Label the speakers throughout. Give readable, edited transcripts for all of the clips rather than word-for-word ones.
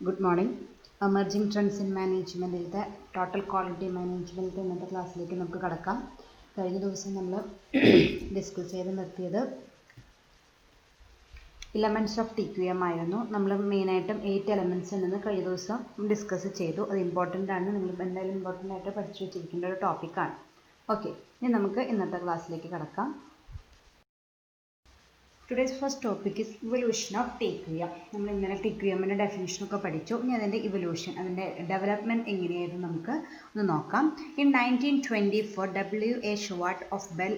Speaker 1: Good morning. Emerging trends in മാനേജ്മെൻറ്റിലത്തെ total quality management ഇന്നത്തെ ക്ലാസ്സിലേക്ക് നമുക്ക് കടക്കാം. കഴിഞ്ഞ ദിവസം നമ്മൾ ഡിസ്കസ് ചെയ്ത് നിർത്തിയത് എലമെൻറ്റ്സ് ഓഫ് TQM ആയിരുന്നു. നമ്മൾ മെയിനായിട്ടും 8 എലമെൻറ്റ്സ് ഉണ്ടെന്ന് കഴിഞ്ഞ ദിവസം ഡിസ്കസ് ചെയ്തു. അത് ഇമ്പോർട്ടൻ്റ് ആണ്, നിങ്ങൾ എന്തായാലും ഇമ്പോർട്ടൻ്റ് ആയിട്ട് പഠിച്ചു വെച്ചിരിക്കേണ്ട ഒരു ടോപ്പിക്കാണ്. ഓക്കെ, ഇനി നമുക്ക് ഇന്നത്തെ ക്ലാസ്സിലേക്ക് കടക്കാം. Today's first topic is evolution of TQM. നമ്മൾ ഇന്നലെ TQMൻ്റെ ഡെഫിനിഷനൊക്കെ പഠിച്ചു. ഇനി അതിൻ്റെ ഇവല്യൂഷൻ, അതിൻ്റെ ഡെവലപ്മെൻറ്റ് എങ്ങനെയായിരുന്നു നമുക്ക് ഒന്ന് നോക്കാം. In 1924, W.A. Schwartz of Bell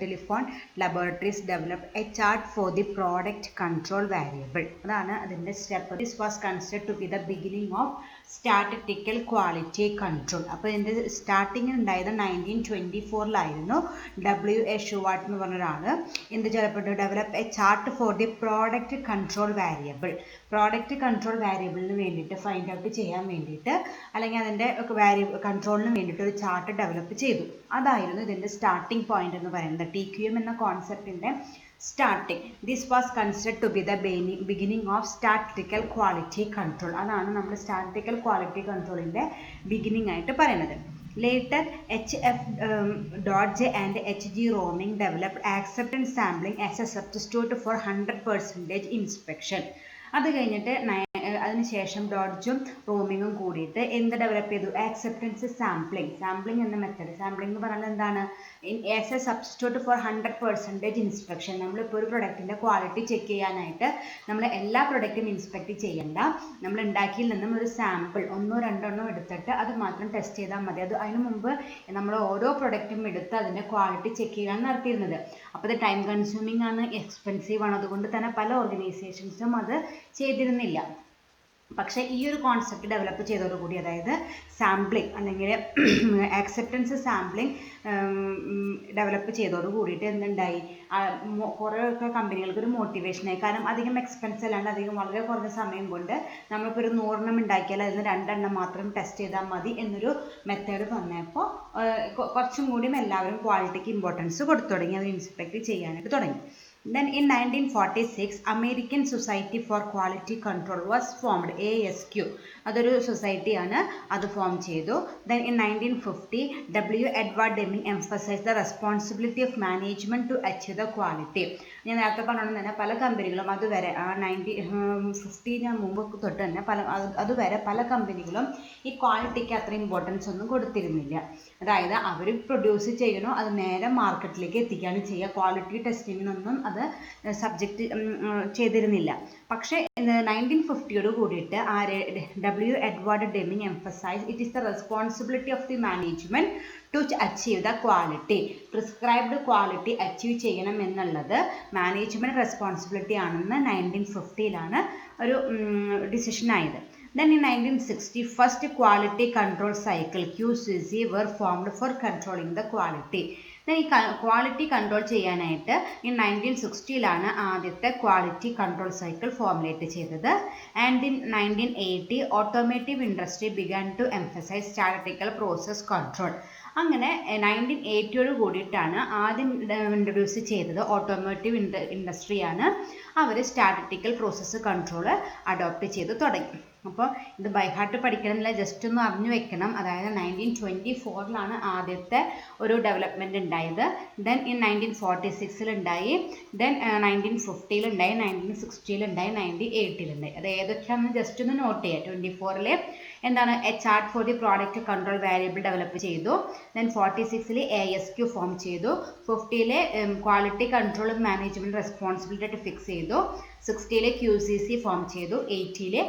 Speaker 1: Telephone Laboratories developed a chart for the product control variable. അതാണ് അതിൻ്റെ step. This was considered to be the beginning of statistical quality control. അപ്പോൾ ഇതിൻ്റെ സ്റ്റാർട്ടിങ് ഉണ്ടായത് 1924 W.A. Schwartz എന്ന് പറഞ്ഞ ഒരാൾ എന്ത് ചെയ്യപ്പെട്ടു? Develop a chart for the product control variable. Product control വാരിയബിളിന് വേണ്ടിയിട്ട് ഫൈൻഡ് ഔട്ട് ചെയ്യാൻ വേണ്ടിയിട്ട്, അല്ലെങ്കിൽ അതിൻ്റെ കൺട്രോളിന് വേണ്ടിയിട്ട് ഒരു ചാർട്ട് ഡെവലപ്പ് ചെയ്തു. അതായിരുന്നു ഇതിൻ്റെ സ്റ്റാർട്ടിംഗ് പോയിന്റ് എന്ന് പറയുന്നത്. TQM എന്ന കോൺസെപ്റ്റിൻ്റെ starting. This was considered to be the beginning of statistical quality control. അതാണ് നമ്മൾ സ്റ്റാറ്റിസ്റ്റിക്കൽ ക്വാളിറ്റി കൺട്രോളിൻ്റെ ബിഗിനിങ് ആയിട്ട് പറയുന്നത്. Later, H.F. Dodge and H.G. Roming developed acceptance sampling as a substitute for 100% inspection. അത് കഴിഞ്ഞിട്ട് അതിനുശേഷം ഡോഡ്ജും റോമിങ്ങും കൂടിയിട്ട് എന്ത് ഡെവലപ്പ് ചെയ്തു? ആക്സെപ്റ്റൻസ് സാമ്പിളിംഗ് എന്ന മെത്തേഡ്. സാമ്പിളിംഗ് എന്ന് പറഞ്ഞാൽ എന്താണ്? As A substitute for 100% inspection. നമ്മളിപ്പോൾ ഒരു പ്രൊഡക്റ്റിൻ്റെ ക്വാളിറ്റി ചെക്ക് ചെയ്യാനായിട്ട് നമ്മൾ എല്ലാ പ്രൊഡക്റ്റും ഇൻസ്പെക്ട് ചെയ്യണ്ട. നമ്മൾ ഉണ്ടാക്കിയിൽ നിന്നും ഒരു സാമ്പിൾ 1-2 എടുത്തിട്ട് അത് മാത്രം ടെസ്റ്റ് ചെയ്താൽ മതി. അതിനു മുമ്പ് നമ്മൾ ഓരോ പ്രൊഡക്റ്റും എടുത്ത് അതിൻ്റെ ക്വാളിറ്റി ചെക്ക് ചെയ്യാൻ നടത്തിയിരുന്നത്. അപ്പോൾ അത് ടൈം കൺസ്യൂമിംഗ് ആണ്, എക്സ്പെൻസീവ് ആണ്. അതുകൊണ്ട് തന്നെ പല ഓർഗനൈസേഷൻസും അത് ചെയ്തിരുന്നില്ല. പക്ഷേ ഈ ഒരു കോൺസെപ്റ്റ് ഡെവലപ്പ് ചെയ്തതോടുകൂടി, അതായത് സാമ്പിളിംഗ് അല്ലെങ്കിൽ ആക്സെപ്റ്റൻസ് സാമ്പിളിംഗ് ഡെവലപ്പ് ചെയ്തോട് കൂടിയിട്ട് എന്തുണ്ടായി? കുറേയൊക്കെ കമ്പനികൾക്ക് ഒരു മോട്ടിവേഷനായി. കാരണം അധികം എക്സ്പെൻസ് അല്ലാണ്ട് അധികം വളരെ കുറഞ്ഞ സമയം കൊണ്ട് നമ്മളിപ്പോൾ ഒരു 100 ഉണ്ടാക്കിയാൽ അതിൽ 2 മാത്രം ടെസ്റ്റ് ചെയ്താൽ മതി എന്നൊരു മെത്തേഡ് വന്നപ്പോൾ കുറച്ചും കൂടിയും എല്ലാവരും ക്വാളിറ്റിക്ക് ഇമ്പോർട്ടൻസ് കൊടുത്തു തുടങ്ങി, അത് ഇൻസ്പെക്ട് ചെയ്യാനായിട്ട് തുടങ്ങി. Then in 1946, American Society for Quality Control was formed, ASQ. അതൊരു സൊസൈറ്റിയാണ്, അത് ഫോം ചെയ്തു. Then in 1950, W. Edward Deming emphasized the responsibility of management to achieve the quality. ഞാൻ നേരത്തെ പറഞ്ഞത് തന്നെ പല കമ്പനികളും അതുവരെ 1950 മുമ്പ് തൊട്ട് തന്നെ അതുവരെ പല കമ്പനികളും ഈ ക്വാളിറ്റിക്ക് അത്ര ഇമ്പോർട്ടൻസ് ഒന്നും കൊടുത്തിരുന്നില്ല. അതായത് അവർ പ്രൊഡ്യൂസ് ചെയ്യണോ അത് നേരെ മാർക്കറ്റിലേക്ക് എത്തിക്കുകയാണ് ചെയ്യുക. ക്വാളിറ്റി ടെസ്റ്റിങ്ങിനൊന്നും അത് സബ്ജക്റ്റ് ചെയ്തിരുന്നില്ല. പക്ഷേ 1950 കൂടിയിട്ട് W. Edward Deming emphasized it is the responsibility of the management to achieve the quality. Prescribed quality achieve ചെയ്യണം എന്നുള്ളത് മാനേജ്മെൻറ്റ് റെസ്പോൺസിബിലിറ്റി ആണെന്ന് 1950 ഒരു ഡിസിഷൻ ആയത്. Then in 1960, first quality control cycle QCC were formed for controlling the quality. Then ഈ quality control ചെയ്യാനായിട്ട് in 1960 ആദ്യത്തെ quality control cycle formulate ചെയ്തത്. And in 1980, automotive industry began to emphasise statistical process control. അങ്ങനെ 1980 കൂടിയിട്ടാണ് ആദ്യം introduce ചെയ്തത്. Automotive ഇൻഡസ്ട്രിയാണ്. അവർ സ്റ്റാറ്റിസ്റ്റിക്കൽ പ്രോസസ്സ് കൺട്രോൾ അഡോപ്റ്റ് ചെയ്ത് തുടങ്ങി. അപ്പോൾ ഇത് ബൈഹാർട്ട് പഠിക്കണമെന്നില്ല, ജസ്റ്റ് ഒന്ന് അറിഞ്ഞു വെക്കണം. അതായത് 1924 ആദ്യത്തെ ഒരു ഡെവലപ്മെൻറ്റ് ഉണ്ടായത്. ദെൻ in 1946 ഉണ്ടായി. ദെൻ 1950 ഉണ്ടായി, 1960 ഉണ്ടായി, 1980 ഉണ്ടായി. അത് ഏതൊക്കെയാണെന്ന് ജസ്റ്റ് ഒന്ന് നോട്ട് ചെയ്യുക. 24 എന്താണ്? A chart for the product control variable develop ചെയ്തു. ദെൻ 46 ASQ ഫോം ചെയ്തു. 50 ക്വാളിറ്റി കൺട്രോൾ മാനേജ്മെൻറ്റ് റെസ്പോൺസിബിലിറ്റി ആയിട്ട് ഫിക്സ് ചെയ്തു. 60 QCC ഫോം ചെയ്തു. 80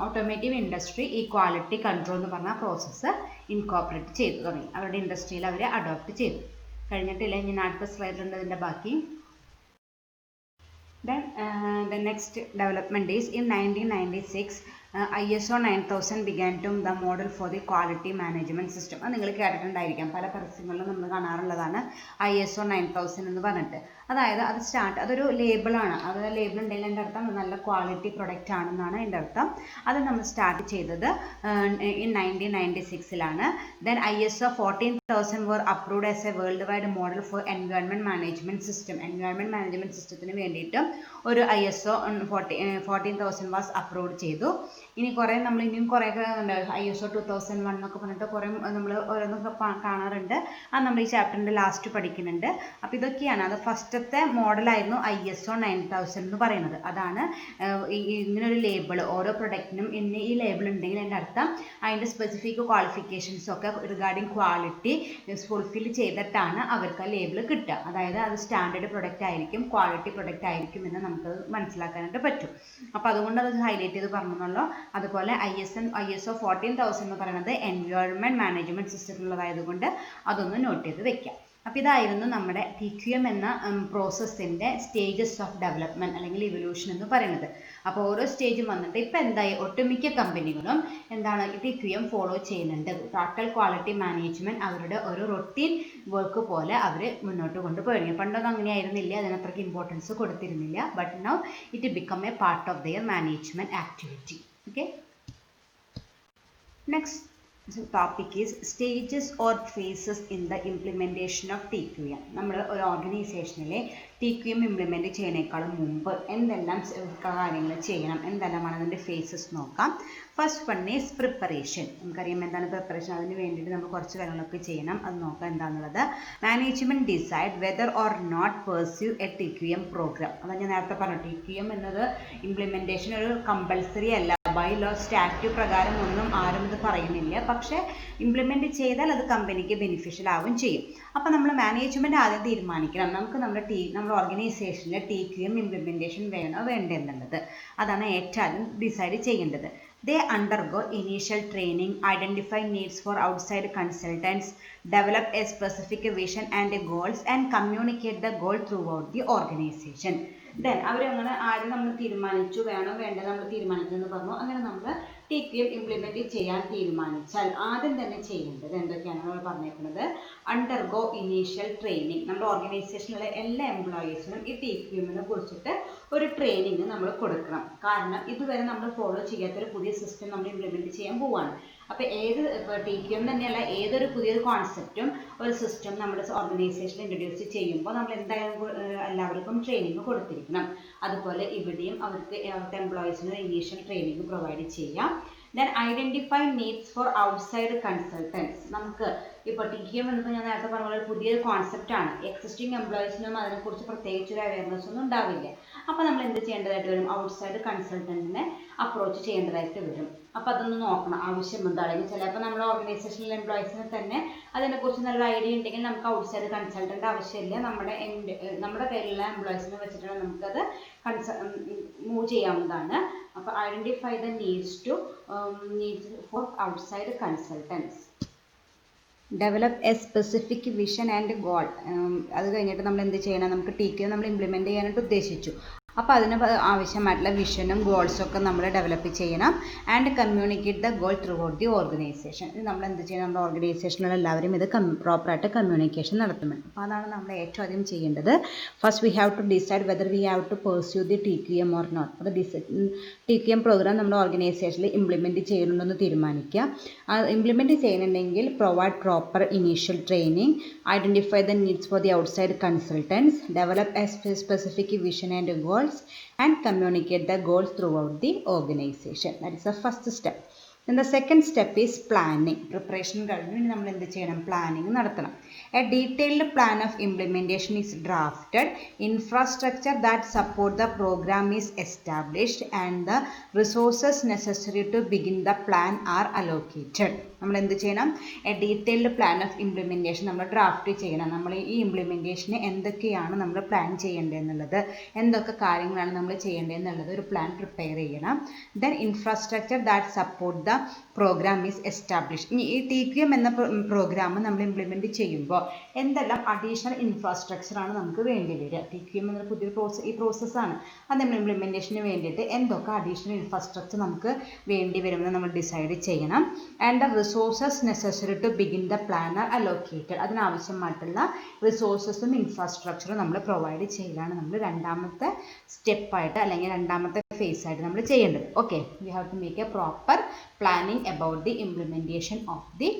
Speaker 1: ഓട്ടോമേറ്റീവ് ഇൻഡസ്ട്രി ഈ ക്വാളിറ്റി കൺട്രോൾ എന്ന് പറഞ്ഞ പ്രോസസ്സ് ഇൻകോപ്പറേറ്റ് ചെയ്തു തുടങ്ങി. അവരുടെ ഇൻഡസ്ട്രിയിൽ അവർ അഡോപ്റ്റ് ചെയ്തു. കഴിഞ്ഞിട്ടില്ല, ഇനി അടുത്ത സ്ലൈഡിലുണ്ട് ഇതിൻ്റെ ബാക്കി. Then the next development is in 1996, ISO 9000 began to the model for the quality management system. അത് നിങ്ങൾ കേട്ടിട്ടുണ്ടായിരിക്കാം, പല പരസ്യങ്ങളിലും നമ്മൾ കാണാറുള്ളതാണ് ISO 9000 എന്ന് പറഞ്ഞിട്ട്. അതായത് അതൊരു ലേബിളാണ്. അത് ലേബിൾ ഉണ്ടെങ്കിൽ എൻ്റെ അർത്ഥം നല്ല ക്വാളിറ്റി പ്രൊഡക്റ്റ് ആണെന്നാണ് എൻ്റെ അർത്ഥം. അത് നമ്മൾ സ്റ്റാർട്ട് ചെയ്തത് in 1996 Then ISO 14000 were approved as a worldwide model for environment management system. Environment management systemത്തിന് വേണ്ടിയിട്ട് ഒരു ISO 14000 was approved ചെയ്തു. ഇനി കുറേ നമ്മൾ ഇനിയും കുറേയൊക്കെ ISO 2001 എന്നൊക്കെ പറഞ്ഞിട്ട് കുറേ നമ്മൾ ഓരോന്നൊക്കെ കാണാറുണ്ട്. അത് നമ്മൾ ഈ ചാപ്റ്ററിൻ്റെ ലാസ്റ്റ് പഠിക്കുന്നുണ്ട്. അപ്പോൾ ഇതൊക്കെയാണ്. അത് ഫസ്റ്റത്തെ മോഡലായിരുന്നു ISO 9000 എന്ന് പറയുന്നത്. അതാണ് ഇങ്ങനൊരു ലേബിൾ ഓരോ പ്രൊഡക്റ്റിനും ഇന്ന് ഈ ലേബിൾ ഉണ്ടെങ്കിൽ എൻ്റെ അർത്ഥം അതിൻ്റെ സ്പെസിഫിക് ക്വാളിഫിക്കേഷൻസ് ഒക്കെ റിഗാർഡിങ് ക്വാളിറ്റി ഫുൾഫിൽ ചെയ്തിട്ടാണ് അവർക്ക് ആ ലേബിൾ കിട്ടുക. അതായത് അത് സ്റ്റാൻഡേർഡ് പ്രൊഡക്റ്റ് ആയിരിക്കും, ക്വാളിറ്റി പ്രൊഡക്റ്റ് ആയിരിക്കും എന്ന് നമുക്ക് മനസ്സിലാക്കാനായിട്ട് പറ്റും. അപ്പോൾ അതുകൊണ്ട് അത് ഹൈലൈറ്റ് ചെയ്ത് പറഞ്ഞല്ലോ. അതുപോലെ ISO 14000 എന്ന് പറയുന്നത് എൻവയോൺമെൻറ്റ് മാനേജ്മെൻറ്റ് സിസ്റ്റത്തിലുള്ളതായതുകൊണ്ട് അതൊന്ന് നോട്ട് ചെയ്ത് വെക്കാം. അപ്പോൾ ഇതായിരുന്നു നമ്മുടെ TQM എന്ന പ്രോസസ്സിൻ്റെ സ്റ്റേജസ് ഓഫ് ഡെവലപ്മെൻറ്റ് അല്ലെങ്കിൽ ഇവല്യൂഷൻ എന്ന് പറയുന്നത്. അപ്പോൾ ഓരോ സ്റ്റേജും വന്നിട്ട് ഇപ്പോൾ എന്തായി, ഒട്ടുമിക്ക കമ്പനികളും എന്താണ് TQM ഫോളോ ചെയ്യുന്നുണ്ട്. ടോട്ടൽ ക്വാളിറ്റി മാനേജ്മെൻറ്റ് അവരുടെ ഒരു റൊട്ടീൻ വർക്ക് പോലെ അവർ മുന്നോട്ട് കൊണ്ടുപോയിരുന്നു. പണ്ടൊന്നും അങ്ങനെയായിരുന്നില്ല, അതിനത്രയ്ക്ക് ഇമ്പോർട്ടൻസ് കൊടുത്തിരുന്നില്ല. But now it become a part of their management activity. Okay, next topic is stages or phases in the implementation of TQM. നമ്മൾ ഒരു ഓർഗനൈസേഷനിലെ TQM ഇംപ്ലിമെൻറ്റ് ചെയ്യുന്നതിനേക്കാളും മുമ്പ് എന്തെല്ലാം കാര്യങ്ങൾ ചെയ്യണം, എന്തെല്ലാമാണ് അതിൻ്റെ ഫേസസ് നോക്കാം. First one is preparation. നമുക്കറിയാം എന്താണ് പ്രിപ്പറേഷൻ. അതിന് വേണ്ടിയിട്ട് നമ്മൾ കുറച്ച് കാര്യങ്ങളൊക്കെ ചെയ്യണം. അത് നോക്കാം എന്താണെന്നുള്ളത്. Management decide whether or not pursue a TQM programme. അതാണ് ഞാൻ നേരത്തെ പറഞ്ഞു. TQM എന്നത് ഇംപ്ലിമെൻറ്റേഷൻ ഒരു കമ്പൽസറി അല്ല. ബൈ ലോ സ്റ്റാറ്റ്യൂ പ്രകാരം ഒന്നും ആരും ഇത് പറയുന്നില്ല. പക്ഷേ ഇംപ്ലിമെൻറ്റ് ചെയ്താൽ അത് കമ്പനിക്ക് ബെനിഫിഷ്യൽ ആവുകയും ചെയ്യും. അപ്പോൾ നമ്മൾ മാനേജ്മെൻറ്റ് ആദ്യം തീരുമാനിക്കണം നമുക്ക് നമ്മുടെ ഓർഗനൈസേഷനിൽ TQM ഇംപ്ലിമെൻറ്റേഷൻ വേണോ വേണ്ടേ എന്നുള്ളത്. അതാണ് ഏറ്റവും ആദ്യം ഡിസൈഡ് ചെയ്യേണ്ടത്. They undergo initial training, identify needs for outside consultants, develop a specific vision and goals, and communicate the goal throughout the organization. Then അവരങ്ങനെ ആദ്യം നമ്മൾ തീരുമാനിച്ചു വേണോ വേണ്ട നമ്മൾ തീരുമാനിച്ചെന്ന് പറഞ്ഞു. അങ്ങനെ നമ്മൾ TQM ഇംപ്ലിമെൻറ്റ് ചെയ്യാൻ തീരുമാനിച്ചാൽ ആദ്യം തന്നെ ചെയ്യേണ്ടത് എന്തൊക്കെയാണ് നമ്മൾ പറഞ്ഞേക്കുന്നത്. Undergo initial training. നമ്മുടെ ഓർഗനൈസേഷനിലെ എല്ലാ എംപ്ലോയീസിനും ഈ TQMനെ കുറിച്ചിട്ട് ഒരു ട്രെയിനിങ് നമ്മൾ കൊടുക്കണം. കാരണം ഇതുവരെ നമ്മൾ ഫോളോ ചെയ്യാത്തൊരു പുതിയ സിസ്റ്റം നമ്മൾ ഇംപ്ലിമെൻറ്റ് ചെയ്യാൻ പോവുകയാണ്. അപ്പോൾ TQM തന്നെയല്ല, ഏതൊരു പുതിയൊരു കോൺസെപ്റ്റും ഒരു സിസ്റ്റം നമ്മുടെ ഓർഗനൈസേഷനിൽ ഇൻട്രൊഡ്യൂസ് ചെയ്യുമ്പോൾ നമ്മൾ എന്തായാലും എല്ലാവർക്കും ട്രെയിനിങ് കൊടുത്തിരിക്കണം. അതുപോലെ ഇവിടെയും അവർക്ക് എംപ്ലോയീസിന് ഇനീഷ്യൽ ട്രെയിനിങ് പ്രൊവൈഡ് ചെയ്യാം. Then identify needs for outside consultants. നമുക്ക് ഇപ്പോൾ TQM എന്നപ്പോൾ ഞാൻ നേരത്തെ പറഞ്ഞ പോലെ പുതിയൊരു കോൺസെപ്റ്റാണ്. എക്സിസ്റ്റിംഗ് എംപ്ലോയീസിനും അതിനെക്കുറിച്ച് പ്രത്യേകിച്ചൊരു അവയർനെസ് ഒന്നും ഉണ്ടാവില്ല. അപ്പോൾ നമ്മൾ എന്ത് ചെയ്യേണ്ടതായിട്ട് വരും, ഔട്ട്സൈഡ് കൺസൾട്ടൻറ്റിനെ അപ്രോച്ച് ചെയ്യേണ്ടതായിട്ട് വരും. അപ്പോൾ അതൊന്ന് നോക്കണം ആവശ്യമുണ്ടോ. അല്ലെങ്കിൽ ചിലപ്പോൾ നമ്മുടെ ഓർഗനൈസേഷനിലെ എംപ്ലോയീസിന് തന്നെ അതിനെക്കുറിച്ച് നല്ലൊരു ഐഡിയ ഉണ്ടെങ്കിൽ നമുക്ക് ഔട്ട്സൈഡ് കൺസൾട്ടൻ്റ് ആവശ്യമില്ല. നമ്മുടെ കയ്യിലുള്ള എംപ്ലോയീസിനെ വെച്ചിട്ടാണ് നമുക്കത് മൂവ് ചെയ്യാവുന്നതാണ്. അപ്പോൾ identify the needs four outside consultants. Develop a specific vision and goal. അത് കഴിഞ്ഞിട്ട് നമ്മൾ എന്ത് ചെയ്യണം, നമുക്ക് TQM നമ്മൾ ഇംപ്ലിമെൻറ്റ് ചെയ്യാനായിട്ട് ഉദ്ദേശിച്ചു. അപ്പോൾ അതിന് ആവശ്യമായിട്ടുള്ള വിഷനും ഗോൾസും ഒക്കെ നമ്മൾ ഡെവലപ്പ് ചെയ്യണം. And communicate the goal through out the organisation. ഇത് നമ്മൾ എന്ത് ചെയ്യണം, നമ്മുടെ ഓർഗനൈസേഷനിലുള്ള എല്ലാവരും ഇത് പ്രോപ്പറായിട്ട് കമ്മ്യൂണിക്കേഷൻ നടത്തണം. അപ്പോൾ അതാണ് നമ്മൾ ഏറ്റവും ആദ്യം ചെയ്യേണ്ടത്. First we have to decide whether we have to pursue the TQM or not. അത് TQM പ്രോഗ്രാം നമ്മുടെ ഓർഗനൈസേഷനിൽ ഇംപ്ലിമെൻറ്റ് ചെയ്യണമെന്ന് തീരുമാനിക്കുക. ഇംപ്ലിമെൻറ്റ് ചെയ്യുന്നുണ്ടെങ്കിൽ provide proper initial training, identify the needs for the outside consultants, develop a specific vision and goal and communicate the goals throughout the organization. That is the first step. Then the second step is planning. Preparation കഴിഞ്ഞു ഇനി നമ്മൾ എന്ത് ചെയ്യണം, planning നടത്തണം. A detailed plan of implementation is drafted, infrastructure that support the program is established, and the resources necessary to begin the plan are allocated. നമ്മൾ എന്ത് ചെയ്യണം, A detailed plan of implementation നമ്മൾ ഡ്രാഫ്റ്റ് ചെയ്യണം. നമ്മൾ ഈ ഇംപ്ലിമെൻറ്റേഷന് എന്തൊക്കെയാണ് നമ്മൾ പ്ലാൻ ചെയ്യേണ്ടതെന്നുള്ളത്, എന്തൊക്കെ കാര്യങ്ങളാണ് നമ്മൾ ചെയ്യേണ്ടതെന്നുള്ളത് ഒരു പ്ലാൻ പ്രിപ്പയർ ചെയ്യണം. Then infrastructure that support the the programme is establish. ഇനി ഈ TQM എന്ന പ്രോഗ്രാം നമ്മൾ ഇംപ്ലിമെൻറ്റ് ചെയ്യുമ്പോൾ എന്തെല്ലാം അഡീഷണൽ ഇൻഫ്രാസ്ട്രക്ചറാണ് നമുക്ക് വേണ്ടി വരിക. TQM എന്ന പുതിയൊരു ഈ പ്രോസസ്സാണ്. അത് നമ്മൾ ഇംപ്ലിമെൻറ്റേഷന് വേണ്ടിയിട്ട് എന്തൊക്കെ അഡീഷണൽ ഇൻഫ്രാസ്ട്രക്ചർ നമുക്ക് വേണ്ടി വരുമെന്ന് നമ്മൾ ഡിസൈഡ് ചെയ്യണം. And the resources necessary to begin the plan are allocated. അതിനാവശ്യമായിട്ടുള്ള റിസോഴ്സസും ഇൻഫ്രാസ്ട്രക്ചറും നമ്മൾ പ്രൊവൈഡ് ചെയ്യലാണ് നമ്മൾ രണ്ടാമത്തെ സ്റ്റെപ്പായിട്ട് അല്ലെങ്കിൽ രണ്ടാമത്തെ phase ആയിട്ട് നമ്മൾ ചെയ്യേണ്ടത്. Okay, we have to make a proper planning about the implementation of the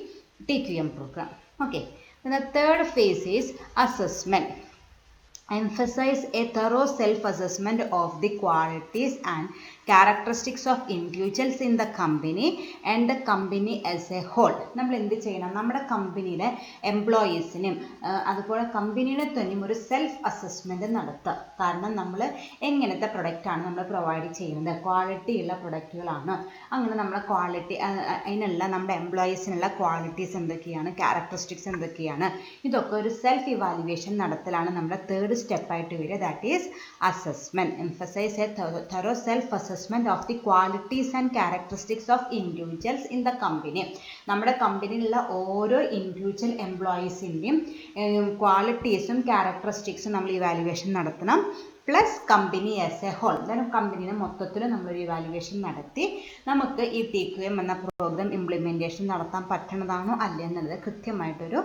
Speaker 1: TQM program. Okay, then the third phase is assessment. Emphasize a thorough self-assessment of the qualities and characteristics of individuals in the company and the company as a whole. നമ്മൾ എന്ത് ചെയ്യണം, നമ്മുടെ കമ്പനിയിലെ എംപ്ലോയീസിനും അതുപോലെ കമ്പനിയുടെ തന്നെ ഒരു self assessment നടത്തുക. കാരണം നമ്മൾ എങ്ങനത്തെ പ്രൊഡക്റ്റാണ് നമ്മൾ പ്രൊവൈഡ് ചെയ്യുന്നത്, ക്വാളിറ്റി ഉള്ള പ്രൊഡക്റ്റുകളാണ്. അങ്ങനെ നമ്മളെ ക്വാളിറ്റി അതിനുള്ള നമ്മുടെ എംപ്ലോയീസിനുള്ള ക്വാളിറ്റീസ് എന്തൊക്കെയാണ്, ക്യാരക്ടറിസ്റ്റിക്സ് എന്തൊക്കെയാണ്, ഇതൊക്കെ ഒരു സെൽഫ് ഇവാലുവേഷൻ നടത്തലാണ് നമ്മുടെ തേർഡ് സ്റ്റെപ്പായിട്ട് വരിക. That is assessment. Emphasise a thorough self assessment of the qualities and characteristics of individuals in the company. നമ്മുടെ കമ്പനിയിലുള്ള ഓരോ ഇൻഡിവിജ്വൽ എംപ്ലോയീസിൻ്റെയും ക്വാളിറ്റീസും ക്യാരക്ടറിസ്റ്റിക്സും നമ്മൾ ഇവാലുവേഷൻ നടത്തണം. Plus company as a whole, അതായത് കമ്പനീനെ മൊത്തത്തിൽ നമ്മളൊരു ഇവാലുവേഷൻ നടത്തി നമുക്ക് ഈ TQM എന്ന പ്രോഗ്രാം ഇംപ്ലിമെൻറ്റേഷൻ നടത്താൻ പറ്റണതാണോ അല്ലേ എന്നുള്ളത് കൃത്യമായിട്ടൊരു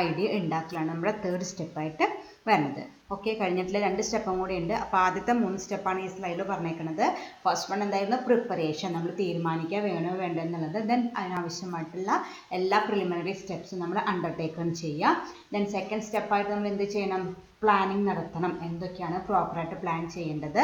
Speaker 1: ഐഡിയ ഉണ്ടാക്കലാണ് നമ്മുടെ തേർഡ് സ്റ്റെപ്പായിട്ട് വരുന്നത്. ഓക്കെ, കഴിഞ്ഞിട്ടുള്ള 2 സ്റ്റെപ്പും കൂടി ഉണ്ട്. അപ്പോൾ ആദ്യത്തെ 3 സ്റ്റെപ്പാണ് ഈ സ്ലൈഡിൽ പറഞ്ഞേക്കുന്നത്. ഫസ്റ്റ് വൺ എന്തായിരുന്നു, പ്രിപ്പറേഷൻ, നമ്മൾ തീരുമാനിക്കുക വേണോ വേണ്ടോ എന്നുള്ളത്. ദെൻ അതിനാവശ്യമായിട്ടുള്ള എല്ലാ പ്രിലിമിനറി സ്റ്റെപ്സും നമ്മൾ അണ്ടർടേക്കൺ ചെയ്യുക. ദെൻ സെക്കൻഡ് സ്റ്റെപ്പായിട്ട് നമ്മൾ എന്ത് ചെയ്യണം, പ്ലാനിങ് നടത്തണം, എന്തൊക്കെയാണ് പ്രോപ്പറായിട്ട് പ്ലാൻ ചെയ്യേണ്ടത്.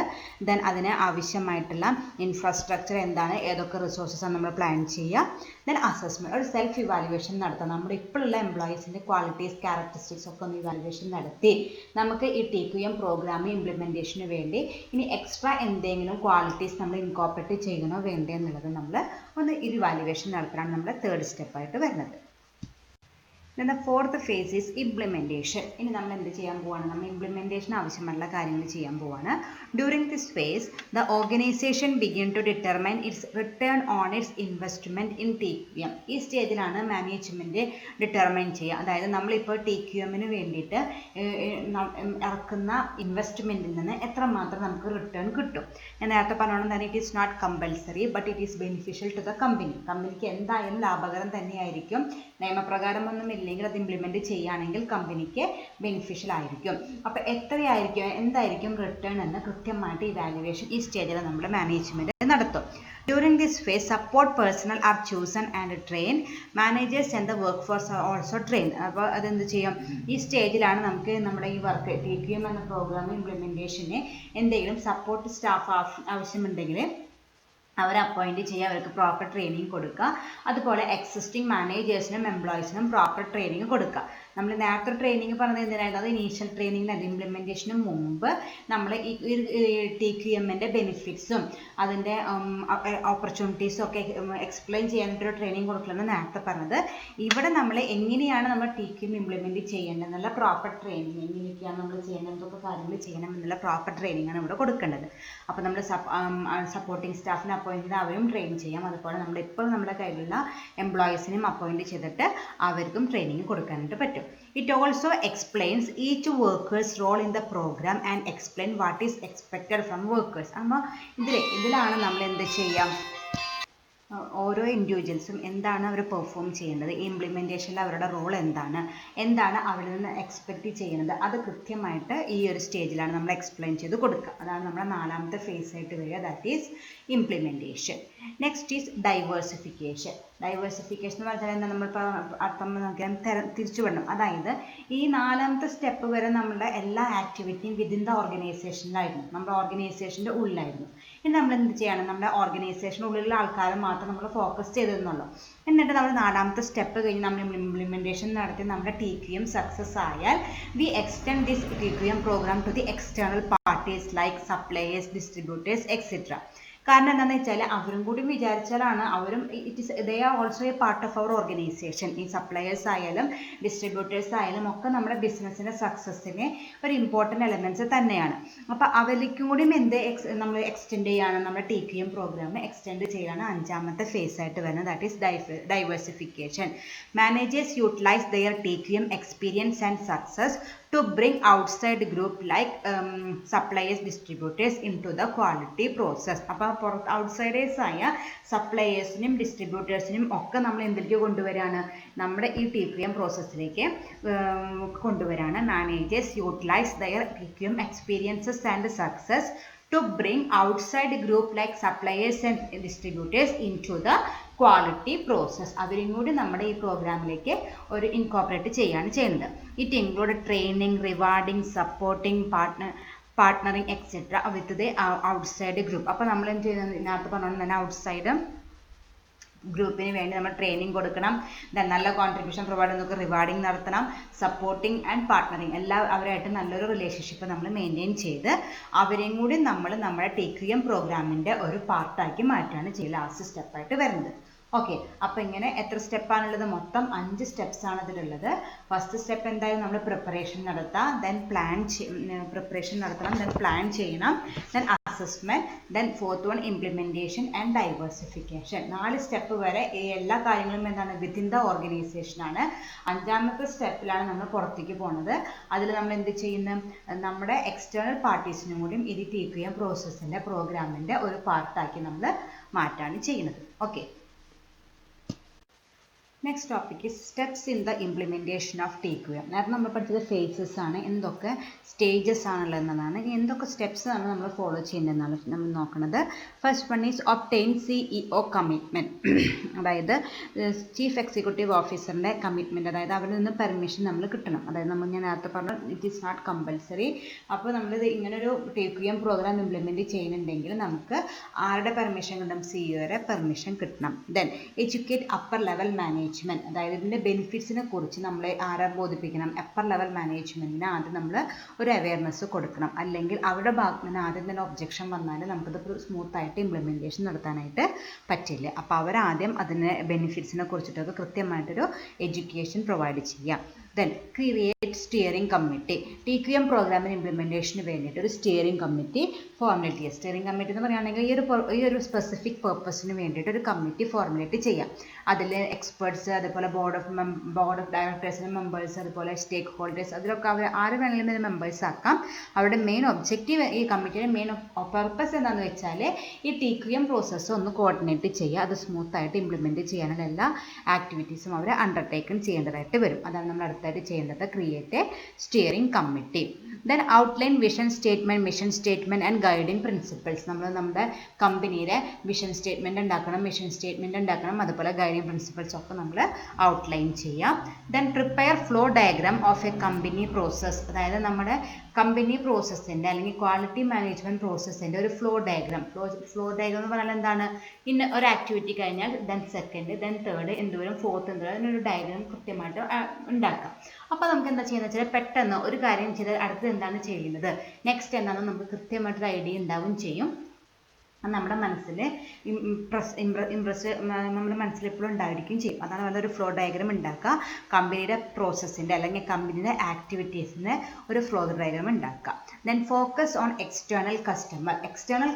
Speaker 1: ദെൻ അതിന് ആവശ്യമായിട്ടുള്ള ഇൻഫ്രാസ്ട്രക്ചർ എന്താണ്, ഏതൊക്കെ റിസോഴ്സസാണ് നമ്മൾ പ്ലാൻ ചെയ്യുക. ദെൻ അസസ്മെൻറ്റ്, ഒരു സെൽഫ് ഇവാലുവേഷൻ നടത്തണം. നമ്മുടെ ഇപ്പോഴുള്ള എംപ്ലോയീസിൻ്റെ ക്വാളിറ്റീസ് ക്യാരക്ടറിസ്റ്റിക്സ് ഒക്കെ ഒന്ന് ഇവാലുവേഷൻ നടത്തി നമുക്ക് ഈ TQM പ്രോഗ്രാം ഇംപ്ലിമെൻറ്റേഷന് വേണ്ടി ഇനി എക്സ്ട്രാ എന്തെങ്കിലും ക്വാളിറ്റീസ് നമ്മൾ ഇൻകോർപ്പറേറ്റ് ചെയ്യണോ വേണ്ടേ എന്നുള്ളത് നമ്മൾ ഒന്ന് ഇവാലുവേഷൻ നടത്തലാണ് നമ്മുടെ തേർഡ് സ്റ്റെപ്പായിട്ട് വരുന്നത്. Then the fourth phase is implementation. ഇനി നമ്മൾ എന്ത് ചെയ്യാൻ പോവാണ്, നമ്മൾ ഇംപ്ലിമെൻറ്റേഷൻ ആവശ്യമുള്ള കാര്യങ്ങൾ ചെയ്യാൻ പോവാണ്. During this phase, the organization begin to determine its return on its investment in TQM. ഈ സ്റ്റേജിലാണ് മാനേജ്മെൻറ്റ് ഡിറ്റർമൈൻ ചെയ്യുക. അതായത് നമ്മളിപ്പോൾ TQMന് വേണ്ടിയിട്ട് ഇറക്കുന്ന ഇൻവെസ്റ്റ്മെൻറ്റിൽ നിന്ന് എത്രമാത്രം നമുക്ക് റിട്ടേൺ കിട്ടും. ഞാൻ നേരത്തെ പറഞ്ഞോളം തന്നെ it is not compulsory but it is beneficial to the company. കമ്പനിക്ക് എന്തായാലും ലാഭകരം തന്നെയായിരിക്കും. നിയമപ്രകാരമൊന്നും ഇല്ലെങ്കിൽ അത് ഇംപ്ലിമെൻറ്റ് ചെയ്യുകയാണെങ്കിൽ കമ്പനിക്ക് ബെനിഫിഷ്യൽ ആയിരിക്കും. അപ്പോൾ എത്രയായിരിക്കും, എന്തായിരിക്കും റിട്ടേൺ എന്ന് കൃത്യമായിട്ട് ഇവാലുവേഷൻ ഈ സ്റ്റേജിൽ നമ്മുടെ മാനേജ്മെൻറ്റ് നടത്തും. During this phase, support personnel are chosen and trained. Managers and the workforce are also trained. അപ്പോൾ അതെന്ത് ചെയ്യും, ഈ സ്റ്റേജിലാണ് നമുക്ക് നമ്മുടെ ഈ വർക്ക് TQM എന്ന പ്രോഗ്രാം ഇംപ്ലിമെൻറ്റേഷന് എന്തെങ്കിലും സപ്പോർട്ട് സ്റ്റാഫ് ആവശ്യമുണ്ടെങ്കിൽ അവരെ അപ്പോയിൻറ്റ് ചെയ്യുക, അവർക്ക് പ്രോപ്പർ ട്രെയിനിങ് കൊടുക്കുക. അതുപോലെ എക്സിസ്റ്റിംഗ് മാനേജേഴ്സിനും എംപ്ലോയീസിനും പ്രോപ്പർ ട്രെയിനിങ് കൊടുക്കുക. നമ്മൾ നേരത്തെ ട്രെയിനിങ് പറഞ്ഞത് എന്തിനായിരുന്നു, അത് ഇനീഷ്യൽ ട്രെയിനിങ്ങിന് ഇംപ്ലിമെൻറ്റേഷന് മുമ്പ് നമ്മൾ ഈ TQMൻ്റെ ബെനിഫിറ്റ്സും അതിൻ്റെ ഓപ്പർച്യൂണിറ്റീസും ഒക്കെ എക്സ്പ്ലെയിൻ ചെയ്യാനായിട്ടൊരു ട്രെയിനിങ് കൊടുക്കണമെന്ന് നേരത്തെ പറഞ്ഞത്. ഇവിടെ നമ്മൾ എങ്ങനെയാണ് നമ്മൾ TQM ഇംപ്ലിമെൻറ്റ് ചെയ്യേണ്ടത് എന്നുള്ള പ്രോപ്പർ ട്രെയിനിങ്, എങ്ങനെയൊക്കെയാണ് നമ്മൾ ചെയ്യേണ്ടത്, എന്തൊക്കെ കാര്യങ്ങൾ ചെയ്യണം എന്നുള്ള പ്രോപ്പർ ട്രെയിനിങ്ങാണ് ഇവിടെ കൊടുക്കേണ്ടത്. അപ്പോൾ നമ്മൾ സപ്പോർട്ടിംഗ് സ്റ്റാഫിനെ അപ്പോയിൻറ്റ് ചെയ്ത് അവരും ട്രെയിൻ ചെയ്യാം. അതുപോലെ നമ്മളിപ്പോൾ നമ്മുടെ കയ്യിലുള്ള എംപ്ലോയീസിനെയും അപ്പോയിൻറ്റ് ചെയ്തിട്ട് അവർക്കും ട്രെയിനിങ് കൊടുക്കാനായിട്ട് പറ്റും. It also explains each worker's role in the program and explain what is expected from workers. അപ്പോൾ ഇതിലാണ് നമ്മൾ എന്ത് ചെയ്യാം, ഓരോ ഇൻഡിവിജ്വൽസും എന്താണ് അവർ പെർഫോം ചെയ്യുന്നത്, ഈ ഇംപ്ലിമെൻറ്റേഷനിൽ അവരുടെ റോൾ എന്താണ് അവരിൽ നിന്ന് എക്സ്പെക്റ്റ് ചെയ്യുന്നത്, അത് കൃത്യമായിട്ട് ഈ ഒരു സ്റ്റേജിലാണ് നമ്മൾ എക്സ്പ്ലെയിൻ ചെയ്ത് കൊടുക്കുക. അതാണ് നമ്മുടെ 4ാമത്തെ ഫേസ് ആയിട്ട് വരിക. That is implementation. Next is diversification. Diversification എന്ന് പറഞ്ഞാൽ എന്താ, നമ്മളിപ്പോൾ അർത്ഥം നോക്കിയാൽ തിരിച്ചുവിടണം. അതായത് ഈ 4ാമത്തെ സ്റ്റെപ്പ് വരെ നമ്മളുടെ എല്ലാ ആക്ടിവിറ്റിയും വിതിൻ ദ ഓർഗനൈസേഷനിലായിരുന്നു, നമ്മുടെ ഓർഗനൈസേഷൻ്റെ ഉള്ളിലായിരുന്നു. ഇനി നമ്മൾ എന്ത് ചെയ്യണം, നമ്മുടെ ഓർഗനൈസേഷൻ്റെ ഉള്ളിലുള്ള ആൾക്കാരെ മാത്രം നമ്മൾ ഫോക്കസ് ചെയ്തെന്നുള്ളൂ. എന്നിട്ട് നമ്മൾ 4ാമത്തെ സ്റ്റെപ്പ് കഴിഞ്ഞ് നമ്മൾ ഇംപ്ലിമെൻറ്റേഷൻ നടത്തി നമ്മുടെ TQM സക്സസ് ആയാൽ we extend this TQM programme to the external parties like suppliers, distributors etcetera. കാരണം എന്താണെന്ന് വെച്ചാൽ അവരും കൂടി വിചാരിച്ചാലാണ് അവരും they are also a part of our organisation. ഈ സപ്ലയേഴ്സ് ആയാലും ഡിസ്ട്രിബ്യൂട്ടേഴ്സ് ആയാലും ഒക്കെ നമ്മുടെ ബിസിനസ്സിൻ്റെ സക്സസ്സിന് ഒരു ഇമ്പോർട്ടൻറ്റ് എലമെൻറ്റ്സ് തന്നെയാണ്. അപ്പോൾ അവരിലേക്കും കൂടി നമ്മൾ എക്സ്റ്റെൻഡ് ചെയ്യാണ്, നമ്മുടെ TQM പ്രോഗ്രാം എക്സ്റ്റെൻഡ് ചെയ്യാണ് 5ാമത്തെ ഫേസ് ആയിട്ട് വരുന്നത്. That is diversification. Managers utilise their TQM experience and success to bring outside group like suppliers, distributors into the quality process. അപ്പോൾ ഔട്ട്സൈഡേഴ്സ് ആയ സപ്ലയേഴ്സിനും ഡിസ്ട്രിബ്യൂട്ടേഴ്സിനും ഒക്കെ നമ്മൾ എന്തിലേക്ക് കൊണ്ടുവരാണ്, നമ്മുടെ ഈ TQM പ്രോസസ്സിലേക്ക് കൊണ്ടുവരാണ്. Managers utilise their TQM experiences and success to bring outside group like suppliers and distributors into the quality process. അവരും കൂടി നമ്മുടെ ഈ പ്രോഗ്രാമിലേക്ക് ഒരു ഇൻകോർപ്പറേറ്റ് ചെയ്യാണ് ചെയ്യുന്നത്. It include training, rewarding, supporting, partnering etcetera with the outside group. അപ്പോൾ നമ്മൾ എന്ത് ചെയ്യുന്നത്, ഇതിനകത്ത് പറഞ്ഞുകൊണ്ട് തന്നെ ഔട്ട്സൈഡ് ഗ്രൂപ്പിന് വേണ്ടി നമ്മൾ ട്രെയിനിങ് കൊടുക്കണം, നല്ല കോൺട്രിബ്യൂഷൻ പ്രൊവൈഡ് നമുക്ക് റിവാർഡിങ് നടത്തണം, സപ്പോർട്ടിങ് ആൻഡ് പാർട്ട്ണറിങ് എല്ലാം അവരായിട്ട് നല്ലൊരു റിലേഷൻഷിപ്പ് നമ്മൾ മെയിൻറ്റെയിൻ ചെയ്ത് അവരെയും കൂടി നമ്മൾ നമ്മുടെ TQM പ്രോഗ്രാമിൻ്റെ ഒരു പാർട്ടാക്കി മാറ്റാണ് ചെയ്യുക, ലാസ്റ്റ് സ്റ്റെപ്പായിട്ട് വരുന്നത്. ഓക്കെ, അപ്പോൾ ഇങ്ങനെ എത്ര സ്റ്റെപ്പാണുള്ളത്? മൊത്തം 5 സ്റ്റെപ്സ് ആണ് ഇതിലുള്ളത്. ഫസ്റ്റ് സ്റ്റെപ്പ് എന്തായാലും നമ്മൾ പ്രിപ്പറേഷൻ നടത്താം, ദെൻ പ്രിപ്പറേഷൻ നടത്തണം, ദെൻ പ്ലാൻ ചെയ്യണം, then assessment, then fourth one implementation and diversification. 4 step വരെ ഈ എല്ലാ കാര്യങ്ങളും എന്താണ് വിത്തിൻ ദ ഓർഗനൈസേഷനാണ്. 5ാമത്തെ സ്റ്റെപ്പിലാണ് നമ്മൾ പുറത്തേക്ക് പോകുന്നത്. അതിൽ നമ്മൾ എന്ത് ചെയ്യുന്നു, നമ്മുടെ എക്സ്റ്റേണൽ പാർട്ടീസിനും കൂടിയും ഇത് TQM പ്രോസസ്സിൻ്റെ പ്രോഗ്രാമിൻ്റെ ഒരു പാർട്ടാക്കി നമ്മൾ മാറ്റാണ് ചെയ്യുന്നത്. Okay, next topic is steps in the implementation of TQM. നേരത്തെ നമ്മൾ പഠിച്ചത് ഫേസസ് ആണ്, എന്തൊക്കെ സ്റ്റേജസ് ആണുള്ളത് എന്നതാണ്. എന്തൊക്കെ സ്റ്റെപ്സ് ആണ് നമ്മൾ ഫോളോ ചെയ്യുന്നതെന്നാണ് നമ്മൾ നോക്കുന്നത്. First one is obtain CEO commitment, അതായത് ചീഫ് എക്സിക്യൂട്ടീവ് ഓഫീസറിൻ്റെ കമ്മിറ്റ്മെൻറ്റ്, അതായത് അവരിൽ നിന്ന് പെർമിഷൻ നമ്മൾ കിട്ടണം. അതായത് ഞാൻ നേരത്തെ പറഞ്ഞു ഇറ്റ് ഈസ് നോട്ട് കമ്പൽസറി. അപ്പോൾ നമ്മളിത് ഇങ്ങനൊരു TQM പ്രോഗ്രാം ഇംപ്ലിമെൻറ്റ് ചെയ്യുന്നുണ്ടെങ്കിൽ നമുക്ക് ആരുടെ പെർമിഷൻ കിട്ടണം? CEOയുടെ പെർമിഷൻ കിട്ടണം. Then educate upper level management, അതായത് ഇതിൻ്റെ ബെനിഫിറ്റ്സിനെ കുറിച്ച് നമ്മളെ ആരെ ബോധിപ്പിക്കണം? അപ്പർ ലെവൽ മാനേജ്മെൻറ്റിന് ആദ്യം നമ്മൾ ഒരു അവയർനെസ് കൊടുക്കണം. അല്ലെങ്കിൽ അവരുടെ ഭാഗത്ത് നിന്ന് ആദ്യം തന്നെ ഒബ്ജക്ഷൻ വന്നാൽ നമുക്കത് സ്മൂത്തായിട്ട് ഇംപ്ലിമെൻറ്റേഷൻ നടത്താനായിട്ട് പറ്റില്ല. അപ്പോൾ അവരാദ്യം അതിന് ബെനിഫിറ്റ്സിനെ കുറിച്ചിട്ടൊക്കെ കൃത്യമായിട്ടൊരു എഡ്യൂക്കേഷൻ പ്രൊവൈഡ് ചെയ്യാം. Then create steering committee. TQM പ്രോഗ്രാമിന് ഇംപ്ലിമെൻറ്റേഷന് വേണ്ടിയിട്ട് ഒരു സ്റ്റിയറിംഗ് കമ്മിറ്റി ഫോർമുലേറ്റ് ചെയ്യുക. സ്റ്റിയറിംഗ് കമ്മിറ്റി എന്ന് പറയുകയാണെങ്കിൽ ഈ ഒരു സ്പെസിഫിക് പർപ്പസിന് വേണ്ടിയിട്ട് ഒരു കമ്മിറ്റി ഫോർമുലേറ്റ് ചെയ്യാം. അതിൽ എക്സ്പേർട്സ്, അതുപോലെ ബോർഡ് ഓഫ് ഡയറക്ടേഴ്സിൻ്റെ മെമ്പേഴ്സ്, അതുപോലെ സ്റ്റേക്ക് ഹോൾഡേഴ്സ്, അതിലൊക്കെ അവർ ആര് വേണമെങ്കിലും മെമ്പേഴ്സ് ആക്കാം. അവരുടെ മെയിൻ ഒബ്ജക്റ്റീവ്, ഈ കമ്മിറ്റിയുടെ മെയിൻ പർപ്പസ് എന്താണെന്ന് വെച്ചാൽ ഈ TQM പ്രോസസ്സ് ഒന്ന് കോർഡിനേറ്റ് ചെയ്യുക, അത് സ്മൂത്തായിട്ട് ഇംപ്ലിമെൻറ്റ് ചെയ്യാനുള്ള എല്ലാ ആക്ടിവിറ്റീസും അവർ അണ്ടർടേക്കൺ ചെയ്യേണ്ടതായിട്ട് വരും. അതാണ് നമ്മൾ അടുത്തായിട്ട് ചെയ്യേണ്ടത്, create A steering committee. Then outline vision statement, mission statement and guiding principles. നമ്മൾ നമ്മുടെ കമ്പനിയുടെ വിഷൻ സ്റ്റേറ്റ്മെൻറ്റ് ഉണ്ടാക്കണം, മിഷൻ സ്റ്റേറ്റ്മെൻറ്റ് ഉണ്ടാക്കണം, അതുപോലെ ഗൈഡിംഗ് പ്രിൻസിപ്പിൾസ് ഒക്കെ നമ്മൾ ഔട്ട്ലൈൻ ചെയ്യാം. Then prepare flow diagram of A company process, അതായത് നമ്മുടെ കമ്പനി പ്രോസസ്സിൻ്റെ അല്ലെങ്കിൽ ക്വാളിറ്റി മാനേജ്മെൻറ്റ് പ്രോസസ്സിൻ്റെ ഒരു ഫ്ലോ ഡയഗ്രാം എന്ന് പറഞ്ഞാൽ എന്താണ്? ഇന്ന ഒരു ആക്ടിവിറ്റി കഴിഞ്ഞാൽ ദെൻ സെക്കൻഡ്, ദെൻ തേർഡ്, എന്തോരം ഫോർത്ത്, എന്തോരം അതിനൊരു ഡയഗ്രാം കൃത്യമായിട്ട് ഉണ്ടാക്കാം. അപ്പോൾ നമുക്ക് എന്താ ചെയ്യുന്നത് വെച്ചാൽ പെട്ടെന്ന് ഒരു കാര്യം ചെയ്താൽ അടുത്തത് എന്താണ് ചെയ്യുന്നത്, നെക്സ്റ്റ് എന്താണെന്ന് നമുക്ക് കൃത്യമായിട്ടൊരു ഐഡിയ ഉണ്ടാവുകയും ചെയ്യും. നമ്മുടെ മനസ്സിൽ നമ്മുടെ മനസ്സിൽ എപ്പോഴും ഉണ്ടായിരിക്കും ചെയ്യും. അതാണ് നല്ലൊരു ഫ്ലോ ഡയഗ്രാം ഉണ്ടാക്കുക. കമ്പനിയുടെ പ്രോസസ്സിൻ്റെ അല്ലെങ്കിൽ കമ്പനിയുടെ ആക്ടിവിറ്റീസിന് ഒരു ഫ്ലോ ഡയഗ്രാം ഉണ്ടാക്കുക. ദെൻ ഫോക്കസ് ഓൺ എക്സ്റ്റേണൽ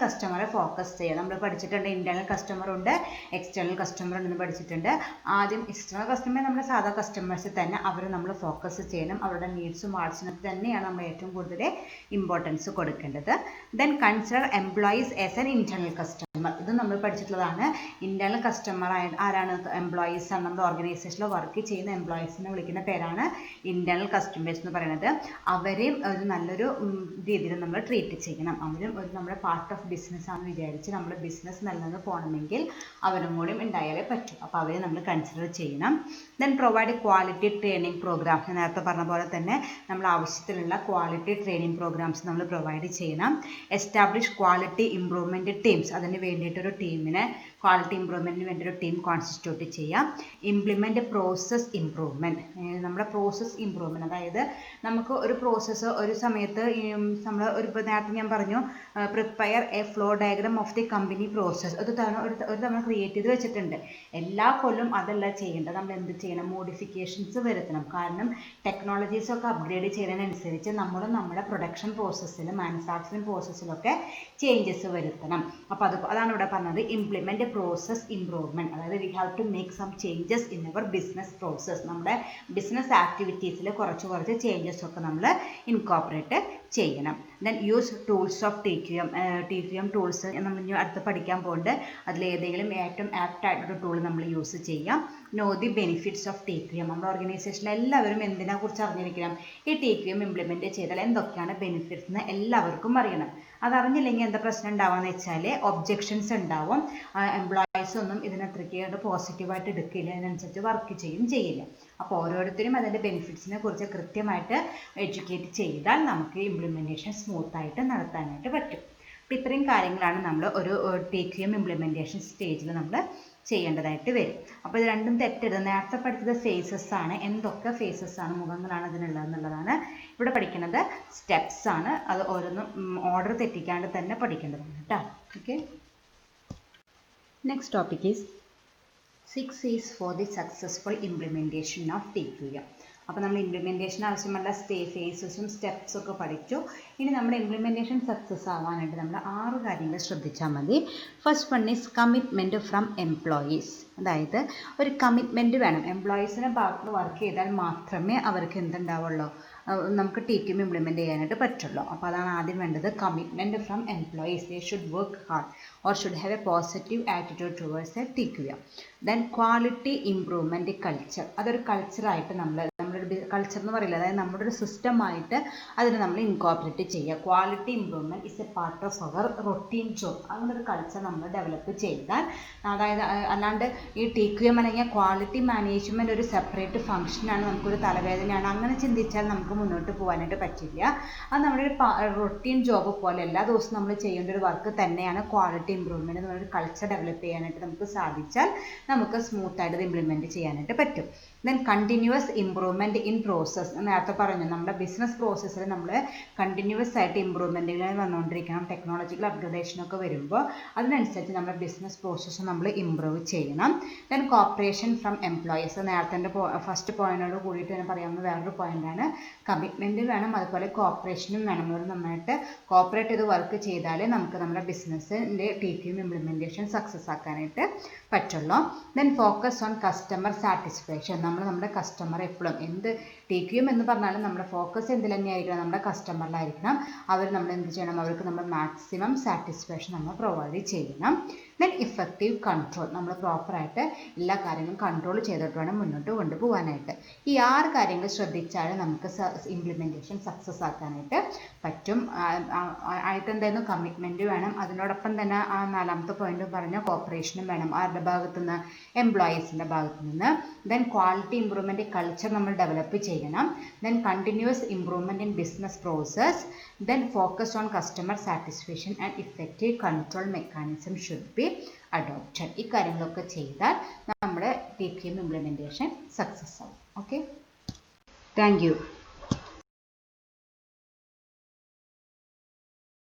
Speaker 1: കസ്റ്റമറെ ഫോക്കസ് ചെയ്യുക. നമ്മൾ പഠിച്ചിട്ടുണ്ട് ഇൻറ്റേർണൽ കസ്റ്റമർ ഉണ്ട്, എക്സ്റ്റേണൽ കസ്റ്റമർ ഉണ്ടെന്ന് പഠിച്ചിട്ടുണ്ട്. ആദ്യം എക്സ്റ്റേണൽ കസ്റ്റമർ നമ്മുടെ സാധാ കസ്റ്റമേഴ്സിൽ തന്നെ അവർ നമ്മൾ ഫോക്കസ് ചെയ്യണം. അവരുടെ നീഡ്സും വാട്സിനൊക്കെ തന്നെയാണ് നമ്മൾ ഏറ്റവും കൂടുതൽ ഇമ്പോർട്ടൻസ് കൊടുക്കേണ്ടത്. Then consider employees as an internal customer. ഇത് നമ്മൾ പഠിച്ചിട്ടുള്ളതാണ്. ഇന്റേണൽ കസ്റ്റമർ ആരാണ്? എംപ്ലോയീസ് ആണ്. നമ്മുടെ ഓർഗനൈസേഷനിൽ വർക്ക് ചെയ്യുന്ന എംപ്ലോയീസിനെ വിളിക്കുന്ന പേരാണ് ഇന്റേണൽ കസ്റ്റമേഴ്സ് എന്ന് പറയുന്നത്. അവരെയും ഒരു നല്ലൊരു രീതിയിൽ നമ്മൾ ട്രീറ്റ് ചെയ്യണം. അവരും ഒരു നമ്മുടെ പാർട്ട് ഓഫ് ബിസിനസ് ആണെന്ന് വിചാരിച്ച് നമ്മുടെ ബിസിനസ് നല്ലത് പോകണമെങ്കിൽ അവരും കൂടി ഉണ്ടായാലേ പറ്റും. അപ്പോൾ അവരെ നമ്മൾ കൺസിഡർ ചെയ്യണം. Then provide quality training programme. നേരത്തെ പറഞ്ഞ പോലെ തന്നെ നമ്മൾ ആവശ്യത്തിലുള്ള ക്വാളിറ്റി ട്രെയിനിങ് പ്രോഗ്രാംസ് നമ്മൾ പ്രൊവൈഡ് ചെയ്യണം. എസ്റ്റാബ്ലിഷ് ക്വാളിറ്റി ഇംപ്രൂവ്മെൻറ്റ് ടീംസ്, അതിന് വേണ്ടിയിട്ടൊരു ടീമിനെ ക്വാളിറ്റി ഇമ്പ്രൂവ്മെൻറ്റിന് വേണ്ടി ഒരു ടീം കോൺസ്റ്റിറ്റ്യൂട്ട് ചെയ്യാം. ഇംപ്ലിമെൻറ്റ് പ്രോസസ് ഇമ്പ്രൂവ്മെൻറ്റ്, നമ്മുടെ പ്രോസസ് ഇമ്പ്രൂവ്മെൻറ്റ്, അതായത് നമുക്ക് ഒരു പ്രോസസ്സ് ഒരു സമയത്ത് നമ്മൾ നേരത്തെ ഞാൻ പറഞ്ഞു prepare A flow diagram of the company process ഒരു തവണ ക്രിയേറ്റ് ചെയ്ത് വെച്ചിട്ടുണ്ട്. എല്ലാ കൊല്ലം അതല്ല ചെയ്യേണ്ടത്, നമ്മൾ എന്ത് ചെയ്യണം, മോഡിഫിക്കേഷൻസ് വരുത്തണം. കാരണം ടെക്നോളജീസൊക്കെ അപ്ഗ്രേഡ് ചെയ്യുന്നതിനനുസരിച്ച് നമ്മുടെ പ്രൊഡക്ഷൻ പ്രോസസ്സിലും മാനുഫാക്ചറിങ് പ്രോസസ്സിലൊക്കെ ചേഞ്ചസ് വരുത്തണം. അപ്പോൾ അതാണ് ഇവിടെ പറഞ്ഞത് ഇംപ്ലിമെൻറ്റ് പ്രോസസ് ഇംപ്രൂവ്മെൻറ്റ്. അതായത് we have to make some changes in our business process. നമ്മുടെ ബിസിനസ് ആക്ടിവിറ്റീസിൽ കുറച്ച് ചേഞ്ചസ് ഒക്കെ നമ്മൾ ഇൻകോപ്പറേറ്റ് ചെയ്യണം. Then use tools of TQM tools നമ്മൾ ഇനി അടുത്ത് പഠിക്കാൻ പോകുന്നുണ്ട്. അതിലേതെങ്കിലും ഏറ്റവും ആപ്റ്റ് ആയിട്ടൊരു ടൂൾ നമ്മൾ യൂസ് ചെയ്യാം. Know the benefits of TQM. നമ്മുടെ ഓർഗനൈസേഷനിൽ എല്ലാവരും എന്തിനെ കുറിച്ച് അറിഞ്ഞിരിക്കണം, ഈ TQM ഇംപ്ലിമെൻറ്റ് ചെയ്താൽ എന്തൊക്കെയാണ് ബെനിഫിറ്റ്സ് എന്ന് എല്ലാവർക്കും അറിയണം. അതറിഞ്ഞില്ലെങ്കിൽ എന്താ പ്രശ്നം ഉണ്ടാവുകയെന്ന് വെച്ചാൽ ഒബ്ജെക്ഷൻസ് ഉണ്ടാവും. എംപ്ലോയീസ് ഒന്നും ഇതിനത്രയ്ക്ക് പോസിറ്റീവായിട്ട് എടുക്കില്ല, അതിനനുസരിച്ച് വർക്ക് ചെയ്യില്ല. അപ്പോൾ ഓരോരുത്തരും അതിൻ്റെ ബെനിഫിറ്റ്സിനെ കുറിച്ച് കൃത്യമായിട്ട് എഡ്യൂക്കേറ്റ് ചെയ്താൽ നമുക്ക് ഇംപ്ലിമെൻറ്റേഷൻ സ്മൂത്തായിട്ട് നടത്താനായിട്ട് പറ്റും. അപ്പോൾ ഇത്രയും കാര്യങ്ങളാണ് നമ്മൾ ഒരു TQM ഇംപ്ലിമെൻറ്റേഷൻ സ്റ്റേജിൽ നമ്മൾ ചെയ്യേണ്ടതായിട്ട് വരും. അപ്പോൾ ഇത് രണ്ടും തെറ്റരുത്. നേരത്തെ പഠിച്ചത് ഫേസസ് ആണ്, എന്തൊക്കെ ഫേസസ് ആണ്, മുഖങ്ങളാണ് അതിനുള്ളത് എന്നുള്ളതാണ്. ഇവിടെ പഠിക്കുന്നത് സ്റ്റെപ്സ് ആണ്. അത് ഓരോന്നും ഓർഡർ തെറ്റിക്കാണ്ട് തന്നെ പഠിക്കേണ്ടതാണ് കേട്ടോ. Okay, next topic is 6 C's for the successful implementation of TQM. അപ്പോൾ നമ്മൾ ഇംപ്ലിമെൻറ്റേഷൻ ആവശ്യമുള്ള ഫേസസും സ്റ്റെപ്സും ഒക്കെ പഠിച്ചു. ഇനി നമ്മുടെ ഇംപ്ലിമെൻറ്റേഷൻ സക്സസ് ആവാനായിട്ട് നമ്മൾ 6 കാര്യങ്ങൾ ശ്രദ്ധിച്ചാൽ മതി. First one is commitment from employees. അതായത് ഒരു കമ്മിറ്റ്മെൻറ്റ് വേണം. എംപ്ലോയീസിൻ്റെ ഭാഗത്ത് വർക്ക് ചെയ്താൽ മാത്രമേ അവർക്ക് എന്തുണ്ടാവുള്ളൂ, നമുക്ക് TQM ഇംപ്ലിമെൻറ്റ് ചെയ്യാനായിട്ട് പറ്റുള്ളൂ. അപ്പോൾ അതാണ് ആദ്യം വേണ്ടത്, commitment from employees. They should work hard or should have A positive attitude towards A TQM. Then quality improvement culture. അതൊരു കൾച്ചറായിട്ട് നമ്മളൊരു കൾച്ചർ എന്ന് പറയില്ല, അതായത് നമ്മുടെ ഒരു സിസ്റ്റമായിട്ട് അതിന് നമ്മൾ ഇൻകോർപ്പറേറ്റ് ചെയ്യുക. Quality improvement is a part of our routine job. അങ്ങനെ ഒരു കൾച്ചർ നമ്മൾ ഡെവലപ്പ് ചെയ്താൽ, അതായത് അല്ലാണ്ട് ഈ TQM അല്ലെങ്കിൽ ക്വാളിറ്റി മാനേജ്മെൻറ്റ് ഒരു സെപ്പറേറ്റ് ഫംഗ്ഷനാണ്, നമുക്കൊരു തലവേദനയാണ്, അങ്ങനെ ചിന്തിച്ചാൽ നമുക്ക് മുന്നോട്ട് പോകാനായിട്ട് പറ്റില്ല. അത് നമ്മുടെ ഒരു റൊട്ടീൻ ജോബ് പോലെ എല്ലാ ദിവസവും നമ്മൾ ചെയ്യേണ്ട ഒരു വർക്ക് തന്നെയാണ് ക്വാളിറ്റി ഇംപ്രൂവ്മെൻറ്റ് എന്ന് പറഞ്ഞൊരു കൾച്ചർ ഡെവലപ്പ് ചെയ്യാനായിട്ട് നമുക്ക് സാധിച്ചാൽ നമുക്ക് സ്മൂത്തായിട്ട് ഇത് ഇംപ്ലിമെൻറ്റ് ചെയ്യാനായിട്ട് പറ്റും. Then continuous improvement in process. നേരത്തെ പറഞ്ഞു, നമ്മുടെ ബിസിനസ് പ്രോസസ്സിൽ നമ്മൾ കണ്ടിന്യൂസ് ആയിട്ട് ഇംപ്രൂവ്മെൻറ്റുകൾ വന്നുകൊണ്ടിരിക്കണം. ടെക്നോളജിക്കൽ അപ്ഗ്രഡേഷനൊക്കെ വരുമ്പോൾ അതിനനുസരിച്ച് നമ്മുടെ ബിസിനസ് പ്രോസസ്സ് നമ്മൾ ഇംപ്രൂവ് ചെയ്യണം. Then corporation from employees. നേരത്തെ ഫസ്റ്റ് പോയിന്റിനോട് കൂടിയിട്ട് തന്നെ പറയാവുന്ന വേറൊരു പോയിന്റാണ്. കമ്മിറ്റ്മെൻറ്റ് വേണം, അതുപോലെ കോപ്പറേഷനും വേണം. അവർ നന്നായിട്ട് കോപ്പറേറ്റ് ചെയ്ത് വർക്ക് ചെയ്താലേ നമുക്ക് നമ്മുടെ ബിസിനസ്സിൻ്റെ TQM ഇംപ്ലിമെൻറ്റേഷൻ സക്സസ് ആക്കാനായിട്ട് പറ്റുള്ളൂ. Then focus on customer satisfaction. നമ്മുടെ കസ്റ്റമർ എപ്പോഴും എന്ത് TQM എന്ന് പറഞ്ഞാലും നമ്മുടെ ഫോക്കസ് എന്തിൽ തന്നെയായിരിക്കണം, നമ്മുടെ കസ്റ്റമറിലായിരിക്കണം. അവർ നമ്മൾ എന്ത് ചെയ്യണം, അവർക്ക് നമ്മൾ മാക്സിമം സാറ്റിസ്ഫാക്ഷൻ നമ്മൾ പ്രൊവൈഡ് ചെയ്യണം. Then effective control. നമ്മൾ പ്രോപ്പറായിട്ട് എല്ലാ കാര്യങ്ങളും കൺട്രോൾ ചെയ്തിട്ട് വേണം മുന്നോട്ട് കൊണ്ടുപോകാനായിട്ട്. ഈ 6 കാര്യങ്ങൾ ശ്രദ്ധിച്ചാൽ നമുക്ക് ഇംപ്ലിമെൻറ്റേഷൻ സക്സസ് ആക്കാനായിട്ട് പറ്റും. ആയിട്ട് എന്തായിരുന്നു, കമ്മിറ്റ്മെൻറ്റ് വേണം. അതിനോടൊപ്പം തന്നെ ആ 4ാമത്തെ പോയിന്റ് പറഞ്ഞ കോപ്പറേഷനും വേണം. ആരുടെ ഭാഗത്തു നിന്ന്, എംപ്ലോയീസിൻ്റെ ഭാഗത്തു നിന്ന്. ദെൻ ക്വാളിറ്റി ഇംപ്രൂവ്മെൻറ്റ് കൾച്ചർ നമ്മൾ ഡെവലപ്പ് ചെയ്യണം. Then continuous improvement in business process. Then focus on customer satisfaction and effective control mechanism should be adopted. ഈ കാര്യങ്ങളൊക്കെ ചെയ്താൽ നമ്മുടെ TQM ഇംപ്ലിമെൻറ്റേഷൻ സക്സസ് ആവും. Okay, thank you.